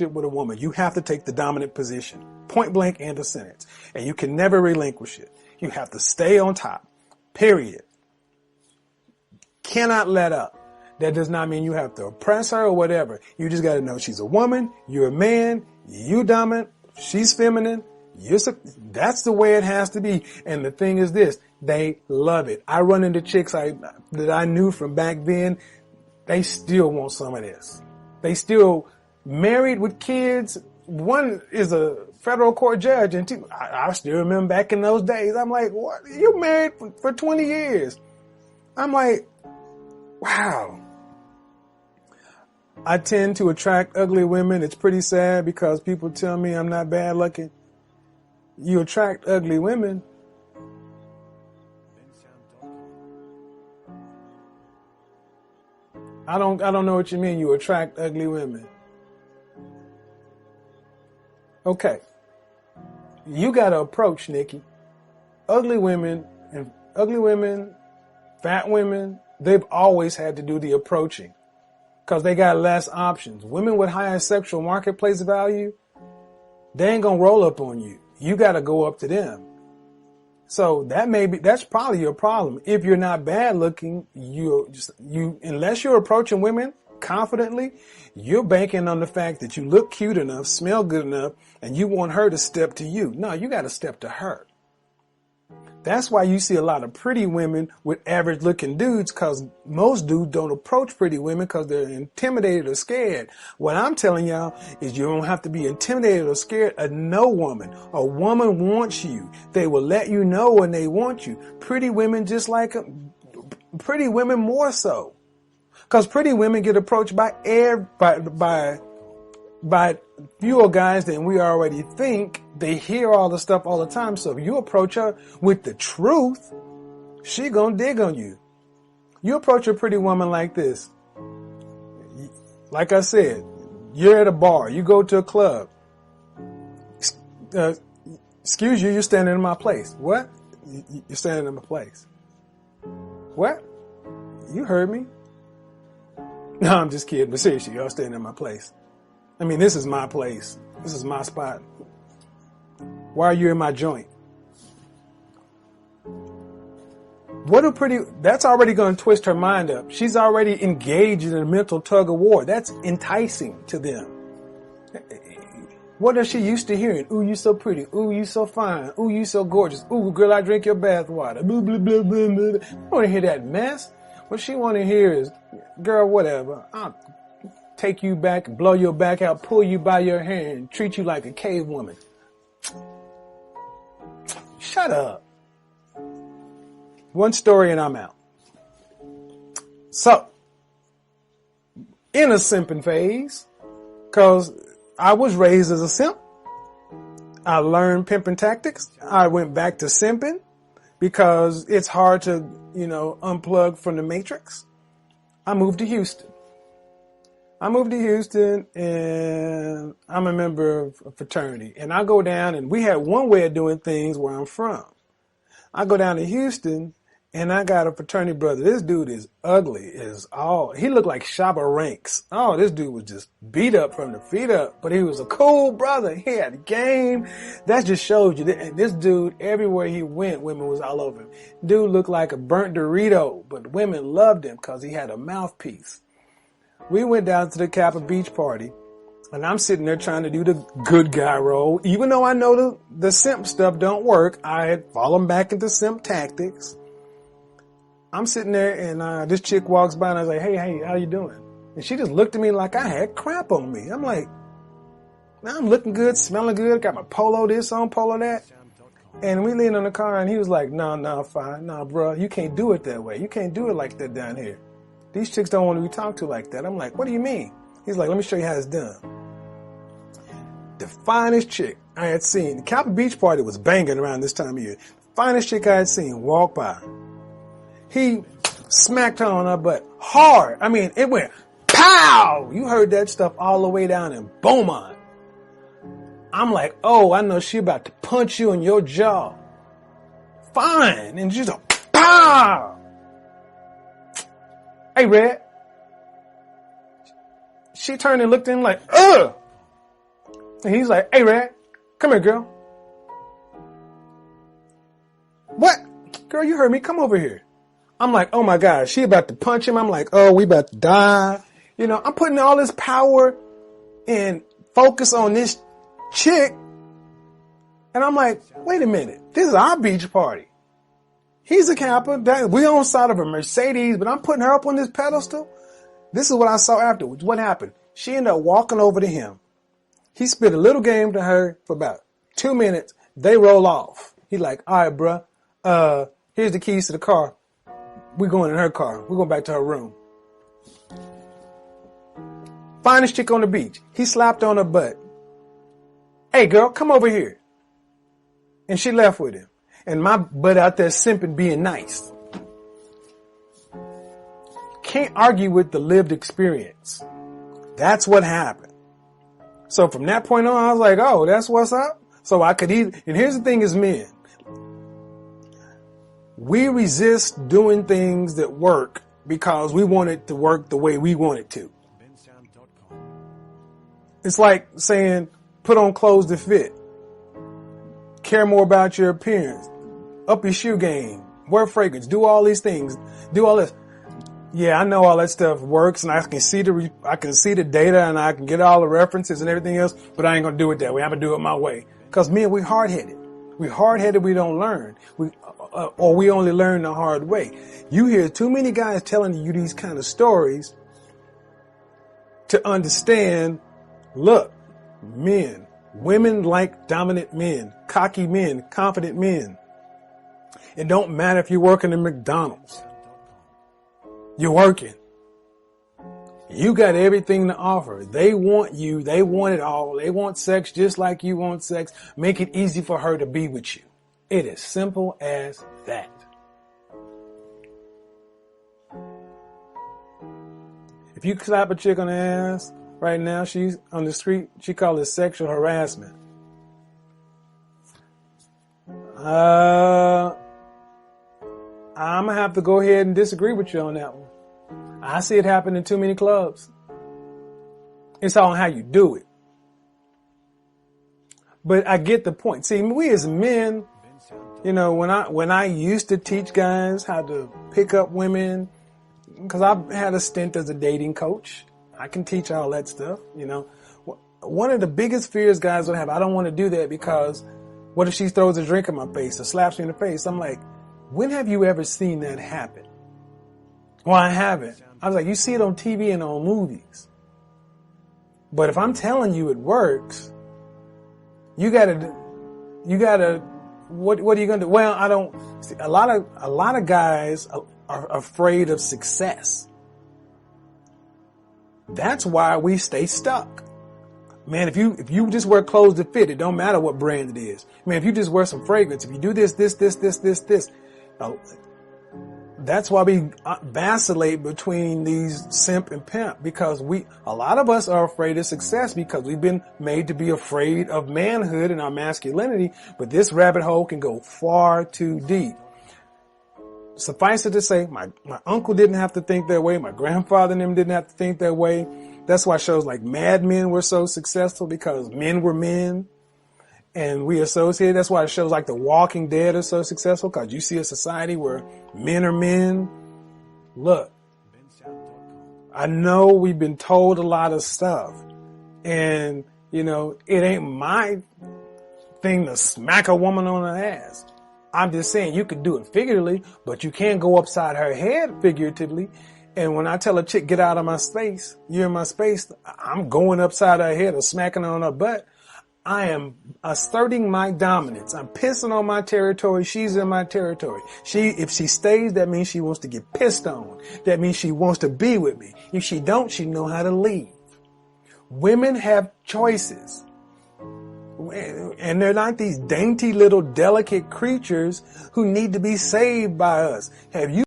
with a woman, you have to take the dominant position, point blank end of sentence, and you can never relinquish it. You have to stay on top, period. Cannot let up. That does not mean you have to oppress her or whatever. You just got to know she's a woman, you're a man, you dominant, she's feminine. That's the way it has to be. And the thing is this, they love it. I run into chicks that I knew from back then. They still want some of this. They still married with kids. One is a federal court judge, and two, I still remember back in those days. I'm like, what? You married for 20 years. I'm like, wow. I tend to attract ugly women. It's pretty sad because people tell me I'm not bad looking. You attract ugly women. I don't know what you mean. You attract ugly women. Okay. You got to approach, Nikki. Ugly women, fat women, they've always had to do the approaching because they got less options. Women with higher sexual marketplace value, they ain't going to roll up on you. You got to go up to them. So that's probably your problem. If you're not bad looking, unless you're approaching women confidently, you're banking on the fact that you look cute enough, smell good enough, and you want her to step to you. No, you got to step to her. That's why you see a lot of pretty women with average looking dudes, because most dudes don't approach pretty women because they're intimidated or scared. What I'm telling y'all is you don't have to be intimidated or scared of no woman. A woman wants you. They will let you know when they want you. Pretty women pretty women more so. Because pretty women get approached by fewer guys than we already think. They hear all the stuff all the time. So if you approach her with the truth, she gonna dig on you. You approach a pretty woman like this. Like I said, you're at a bar. You go to a club. Excuse you, you're standing in my place. What? You're standing in my place. What? You heard me. No, I'm just kidding. But seriously, y'all standing in my place. I mean, this is my place. This is my spot. Why are you in my joint? That's already going to twist her mind up. She's already engaged in a mental tug of war. That's enticing to them. What is she used to hearing? Ooh, you so pretty. Ooh, you so fine. Ooh, you so gorgeous. Ooh, girl, I drink your bath water. Blah, blah, blah, blah, blah. I don't want to hear that mess. What she want to hear is, girl, whatever. I'll take you back, blow your back out, pull you by your hair, and treat you like a cave woman. Shut up. One story and I'm out. So, in a simping phase, because I was raised as a simp, I learned pimping tactics. I went back to simping because it's hard to, unplug from the matrix. I moved to Houston. And I'm a member of a fraternity. And I go down, and we had one way of doing things where I'm from. I go down to Houston, and I got a fraternity brother. This dude is ugly. He looked like Shabba Ranks. Oh, this dude was just beat up from the feet up. But he was a cool brother. He had game. That just shows you that this dude, everywhere he went, women was all over him. Dude looked like a burnt Dorito, but women loved him because he had a mouthpiece. We went down to the Kappa Beach party, and I'm sitting there trying to do the good guy role. Even though I know the simp stuff don't work, I had fallen back into simp tactics. I'm sitting there, and this chick walks by, and I was like, hey, how you doing? And she just looked at me like I had crap on me. I'm like, I'm looking good, smelling good, got my polo this on, polo that. And we leaned on the car, and he was like, no, fine. No, bro, you can't do it that way. You can't do it like that down here. These chicks don't want to be talked to like that. I'm like, what do you mean? He's like, let me show you how it's done. The finest chick I had seen, the Kappa Beach party was banging around this time of year. The finest chick I had seen walk by. He smacked her on her butt hard. I mean, it went pow! You heard that stuff all the way down in Beaumont. I'm like, oh, I know she about to punch you in your jaw. Fine. And she's like, pow! Hey, Red. She turned and looked at him like, ugh! And he's like, hey, Rad, come here, girl. What? Girl, you heard me. Come over here. I'm like, oh my God, she about to punch him. I'm like, oh, we about to die. You know, I'm putting all this power and focus on this chick. And I'm like, wait a minute. This is our beach party. He's a camper. We on side of a Mercedes, but I'm putting her up on this pedestal. This is what I saw afterwards. What happened? She ended up walking over to him. He spit a little game to her for about 2 minutes. They roll off. He like, all right, bruh. Here's the keys to the car. We're going in her car. We're going back to her room. Finest chick on the beach. He slapped on her butt. Hey, girl, come over here. And she left with him. And my butt out there simping being nice. Can't argue with the lived experience. That's what happened. So from that point on, I was like, oh, that's what's up. So I could either, and here's the thing as men. We resist doing things that work because we want it to work the way we want it to. It's like saying, put on clothes that fit. Care more about your appearance. Up your shoe game. Wear fragrance. Do all these things. Do all this. Yeah, I know all that stuff works, and I can see the data, and I can get all the references and everything else, but I ain't gonna do it that way. I'm gonna do it my way. Because men, we hard-headed. We hard-headed. We don't learn. Or we only learn the hard way. You hear too many guys telling you these kind of stories to understand. Look, men, women like dominant men, cocky men, confident men. It don't matter if you're working at McDonald's. You're working. You got everything to offer. They want you. They want it all. They want sex just like you want sex. Make it easy for her to be with you. It is simple as that. If you slap a chick on the ass right now, she's on the street, she calls it sexual harassment. I'm going to have to go ahead and disagree with you on that one. I see it happen in too many clubs. It's all on how you do it. But I get the point. See, we as men, you know, when I used to teach guys how to pick up women, because I've had a stint as a dating coach, I can teach all that stuff, you know. One of the biggest fears guys will have, I don't want to do that because what if she throws a drink in my face or slaps me in the face? I'm like, when have you ever seen that happen? Well, I haven't. I was like, you see it on TV and on movies. But if I'm telling you it works, you gotta, what are you gonna do? Well, I don't, see, a lot of guys are afraid of success. That's why we stay stuck. Man, if you just wear clothes that fit, it don't matter what brand it is. Man, if you just wear some fragrance, if you do this, that's why we vacillate between these simp and pimp, because a lot of us are afraid of success because we've been made to be afraid of manhood and our masculinity, but this rabbit hole can go far too deep. Suffice it to say, my uncle didn't have to think that way. My grandfather and them didn't have to think that way. That's why shows like Mad Men were so successful, because men were men and we associate. That's why shows like The Walking Dead are so successful, because you see a society where men are men. Look, I know we've been told a lot of stuff, and you know, it ain't my thing to smack a woman on her ass. I'm just saying you could do it figuratively, but you can't go upside her head figuratively. And when I tell a chick, get out of my space, you're in my space, I'm going upside her head or smacking her on her butt. I am asserting my dominance. I'm pissing on my territory. She's in my territory. If she stays, that means she wants to get pissed on. That means she wants to be with me. If she don't, she know how to leave. Women have choices. And they're not these dainty little delicate creatures who need to be saved by us. Have you